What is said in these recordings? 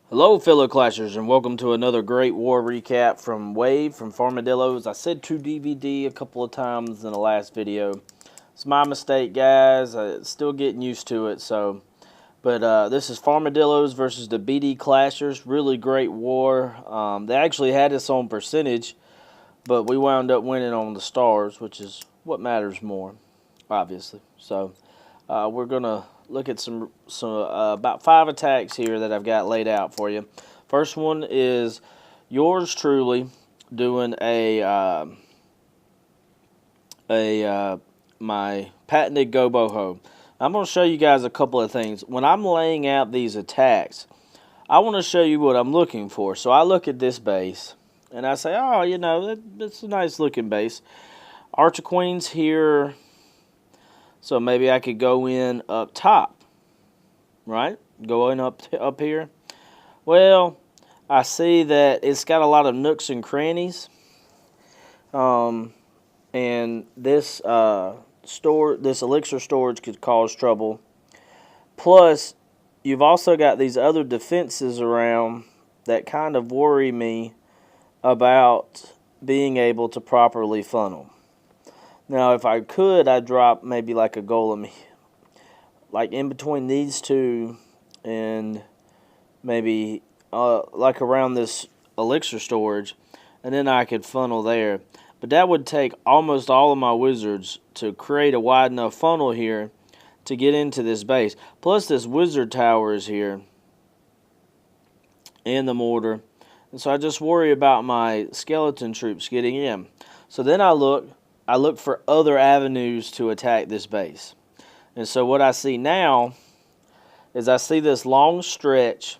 Hello, fellow Clashers, and welcome to another great war recap from Wave from Farmadillos. I said 2DVD a couple of times in the last video. It's my mistake, guys. I'm still getting used to it. But this is Farmadillos versus the BD Clashers. Really great war. They actually had us on percentage, but we wound up winning on the stars, which is what matters more, obviously. So we're gonna look at some about 5 attacks here that I've got laid out for you. First one is yours truly doing my patented Goboho. I'm going to show you guys a couple of things. When I'm laying out these attacks, I want to show you what I'm looking for. So I look at this base, and I say, oh, you know, that's a nice looking base. Archer Queen's here, so maybe I could go in up top, right? Go in up here. Well, I see that it's got a lot of nooks and crannies, and this elixir storage could cause trouble. Plus, you've also got these other defenses around that kind of worry me about being able to properly funnel. Now, if I could, I'd drop maybe like a golem, like in between these two, and maybe like around this elixir storage, and then I could funnel there. But that would take almost all of my wizards to create a wide enough funnel here to get into this base. Plus this wizard tower is here, and the mortar. And so I just worry about my skeleton troops getting in. So then I look for other avenues to attack this base. And so what I see now is I see this long stretch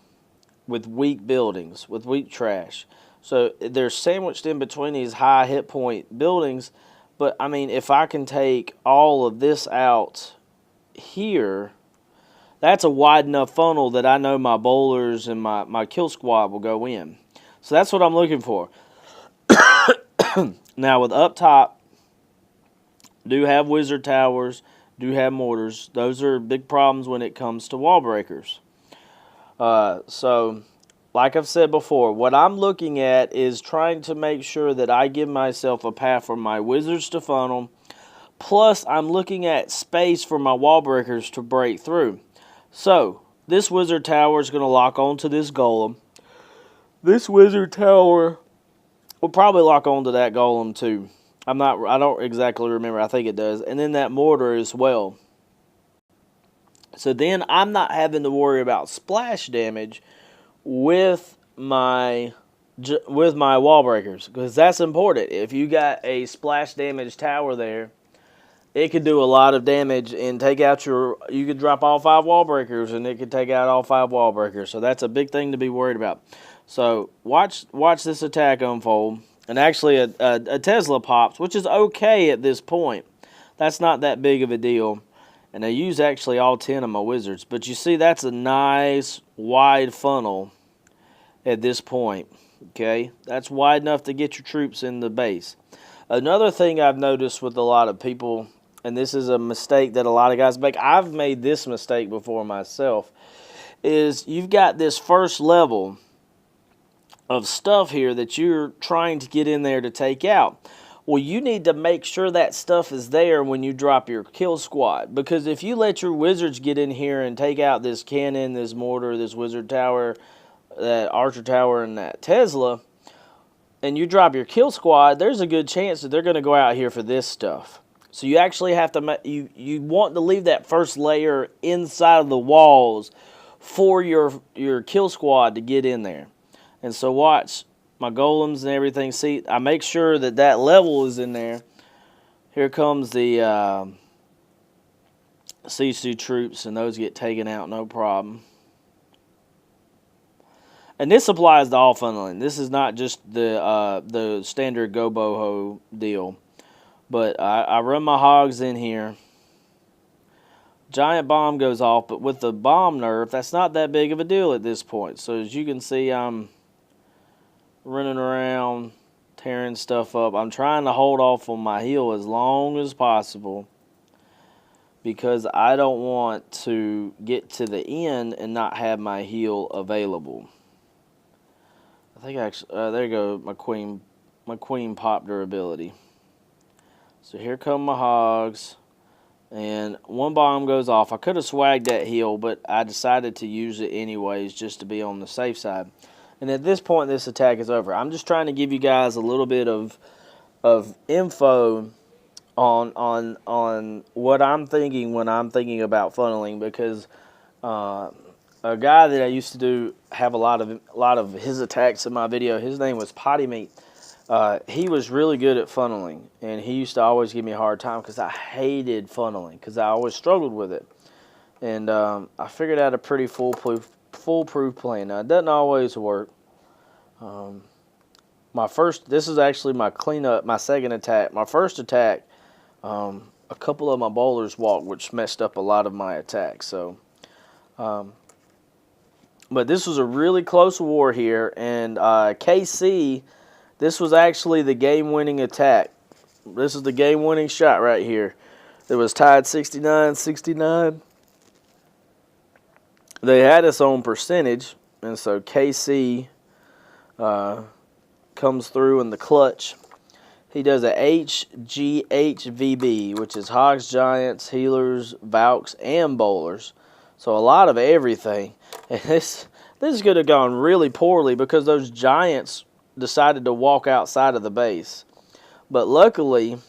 with weak buildings, with weak trash. So they're sandwiched in between these high hit point buildings. But, I mean, if I can take all of this out here, that's a wide enough funnel that I know my bowlers and my kill squad will go in. So that's what I'm looking for. Now, with up top, do have wizard towers, do have mortars. Those are big problems when it comes to wall breakers. So, like I've said before, what I'm looking at is trying to make sure that I give myself a path for my wizards to funnel. Plus, I'm looking at space for my wall breakers to break through. So, this wizard tower is going to lock onto this golem. This wizard tower will probably lock onto that golem too. I don't exactly remember. I think it does. And then that mortar as well. So then I'm not having to worry about splash damage with my wall breakers, because that's important. If you got a splash damage tower there, it could do a lot of damage and take out you could drop all 5 wall breakers and it could take out all 5 wall breakers. So that's a big thing to be worried about. So watch this attack unfold. And actually a Tesla pops, which is okay at this point. That's not that big of a deal. And I use actually all 10 of my wizards. But you see, that's a nice wide funnel at this point. Okay, that's wide enough to get your troops in the base. Another thing I've noticed with a lot of people, and this is a mistake that a lot of guys make, I've made this mistake before myself, is you've got this first level of stuff here that you're trying to get in there to take out. Well, you need to make sure that stuff is there when you drop your kill squad. Because if you let your wizards get in here and take out this cannon, this mortar, this wizard tower, that archer tower, and that Tesla, and you drop your kill squad, there's a good chance that they're going to go out here for this stuff. So you actually have to, you want to leave that first layer inside of the walls for your kill squad to get in there. And so watch my golems and everything. See, I make sure that that level is in there. Here comes the Sisu troops, and those get taken out, no problem. And this applies to all funneling. This is not just the standard Goboho deal. But I run my hogs in here. Giant bomb goes off, but with the bomb nerf, that's not that big of a deal at this point. So as you can see, I'm running around, tearing stuff up. I'm trying to hold off on my heal as long as possible, because I don't want to get to the end and not have my heal available. I think actually, there you go, my queen pop durability. So here come my hogs, and one bomb goes off. I could have swagged that heal, but I decided to use it anyways just to be on the safe side. And at this point, this attack is over. I'm just trying to give you guys a little bit of info on what I'm thinking when I'm thinking about funneling, because a guy that I used to have a lot of his attacks in my video, his name was Potty Meat. He was really good at funneling, and he used to always give me a hard time because I hated funneling because I always struggled with it. And I figured out a pretty foolproof plan. Now, it doesn't always work. This is actually my cleanup, my second attack. My first attack, a couple of my bowlers walked, which messed up a lot of my attacks. So, but this was a really close war here, and KC, this was actually the game-winning attack. This is the game-winning shot right here. It was tied 69-69. They had us on percentage, and so KC comes through in the clutch. He does a HGHVB, which is Hogs, Giants, Healers, Valks, and Bowlers. So a lot of everything. And this could have gone really poorly because those Giants decided to walk outside of the base. But luckily,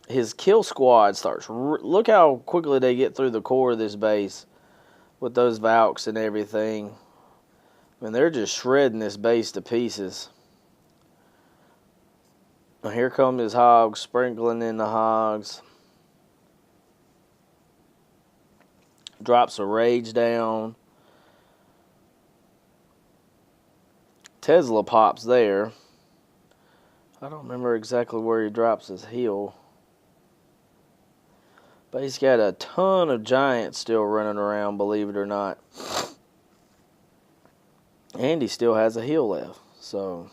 his kill squad starts. Look how quickly they get through the core of this base with those Valks and everything. I mean, they're just shredding this base to pieces. Now here come his hogs, sprinkling in the hogs. Drops a rage down. Tesla pops there. I don't remember exactly where he drops his heal. But he's got a ton of giants still running around, believe it or not. And he still has a heal left. So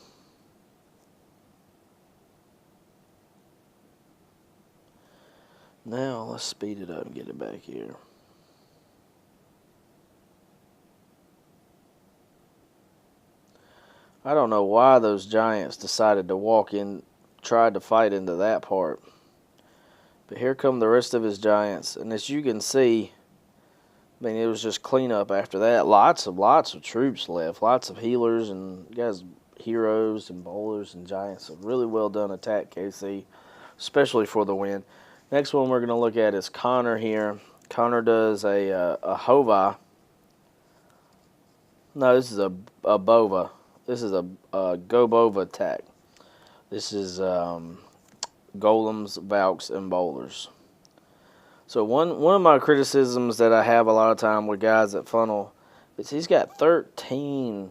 now let's speed it up and get it back here. I don't know why those giants decided to walk in, tried to fight into that part. But here come the rest of his giants. And as you can see, I mean, it was just cleanup after that. Lots of troops left. Lots of healers and guys, heroes and bowlers and giants. A really well done attack, KC, especially for the win. Next one we're going to look at is Connor here. Connor does a Hova. No, this is a Bova. This is a Go-Bova attack. This is Golems, Valks, and Bowlers. So one of my criticisms that I have a lot of time with guys that funnel is he's got 13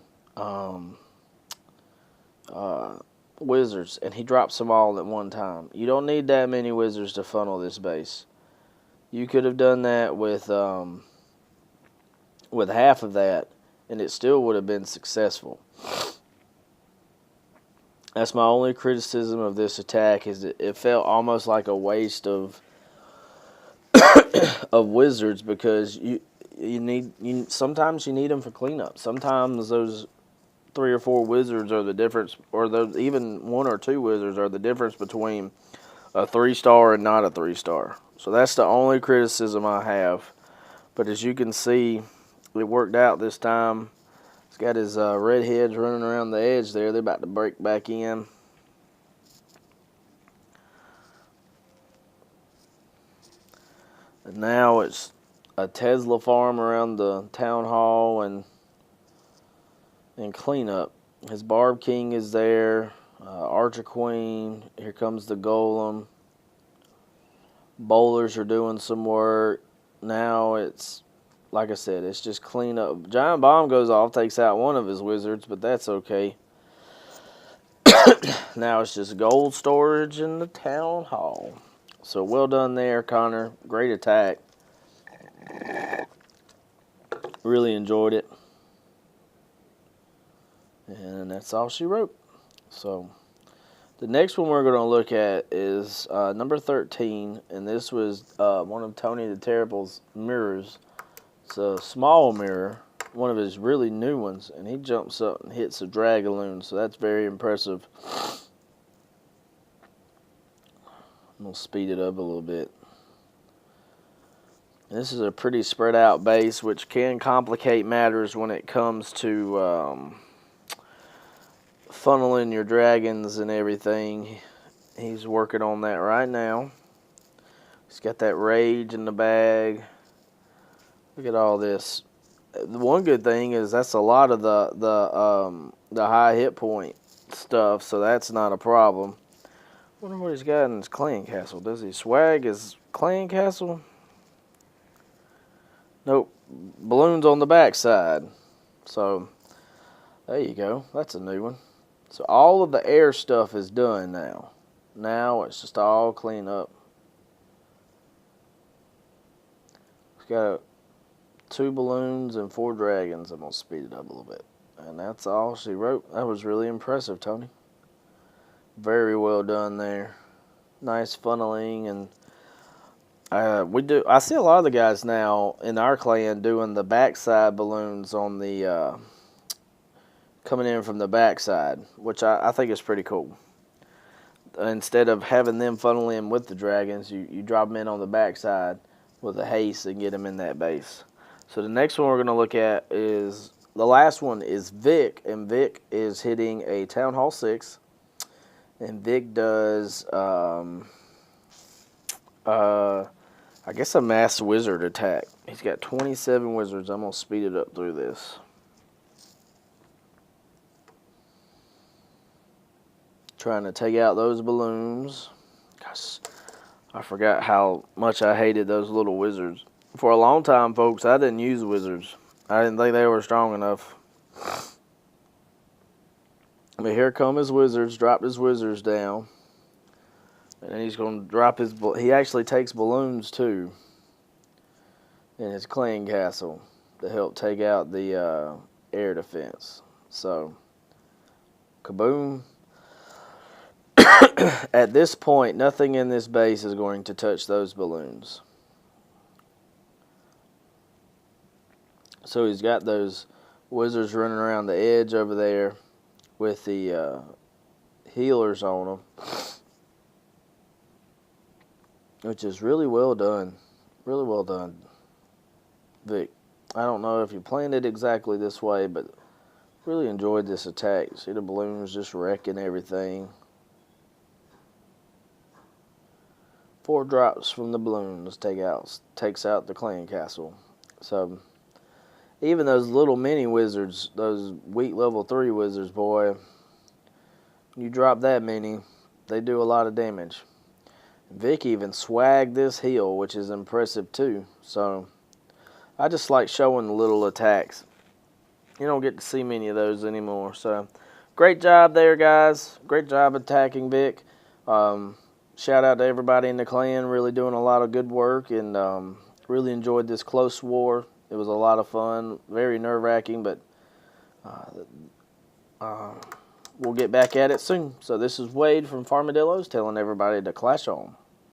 wizards, and he drops them all at one time. You don't need that many wizards to funnel this base. You could have done that with half of that, and it still would have been successful. That's my only criticism of this attack, is that it felt almost like a waste of wizards, because sometimes you need them for cleanup. Sometimes those 3 or 4 wizards are the difference, or those even 1 or 2 wizards are the difference between a 3-star and not a 3-star. So that's the only criticism I have. But as you can see, it worked out this time. He's got his redheads running around the edge there. They're about to break back in. And now it's a Tesla farm around the town hall and cleanup. His Barb King is there. Archer Queen. Here comes the Golem. Bowlers are doing some work. Now it's, like I said, it's just cleanup. Giant Bomb goes off, takes out one of his wizards, but that's okay. Now it's just gold storage in the town hall. So well done there, Connor. Great attack. Really enjoyed it. And that's all she wrote. So the next one we're going to look at is number 13. And this was one of Tony the Terrible's mirrors. It's a small mirror, one of his really new ones, and he jumps up and hits a Dragaloon, so that's very impressive. I'm going to speed it up a little bit. This is a pretty spread out base, which can complicate matters when it comes to funneling your dragons and everything. He's working on that right now. He's got that rage in the bag. Look at all this. The one good thing is that's a lot of the high hit point stuff, so that's not a problem. Wonder what he's got in his clan castle. Does he swag his clan castle? Nope. Balloons on the backside. So there you go. That's a new one. So all of the air stuff is done now. Now it's just all clean up. He's got 2 balloons and 4 dragons. I'm going to speed it up a little bit. And that's all she wrote. That was really impressive, Tony. Very well done there. Nice funneling, and I see a lot of the guys now in our clan doing the backside balloons on the coming in from the backside, which I think is pretty cool. Instead of having them funnel in with the dragons, you drop them in on the backside with a haste and get them in that base. So the next one we're going to look at is, the last one is Vic, and Vic is hitting a Town Hall 6. And Vic does, I guess a mass wizard attack. He's got 27 wizards. I'm going to speed it up through this. Trying to take out those balloons. Gosh, I forgot how much I hated those little wizards. For a long time, folks, I didn't use wizards. I didn't think they were strong enough. But here come his wizards, dropped his wizards down. And then he's going to drop his, he actually takes balloons too in his clan castle to help take out the air defense. So, kaboom. At this point, nothing in this base is going to touch those balloons. So he's got those wizards running around the edge over there with the healers on them, which is really well done. Really well done, Vic. I don't know if you planned it exactly this way, but really enjoyed this attack. See the balloons just wrecking everything. 4 drops from the balloons takes out the clan castle. So even those little mini wizards, those weak level 3 wizards, boy, you drop that many, they do a lot of damage. Vic even swagged this heal, which is impressive too. So I just like showing the little attacks. You don't get to see many of those anymore. So great job there, guys. Great job attacking Vic. Shout out to everybody in the clan, really doing a lot of good work, and really enjoyed this close war. It was a lot of fun, very nerve-wracking, but we'll get back at it soon. So this is Wade from Farmadillos telling everybody to clash on.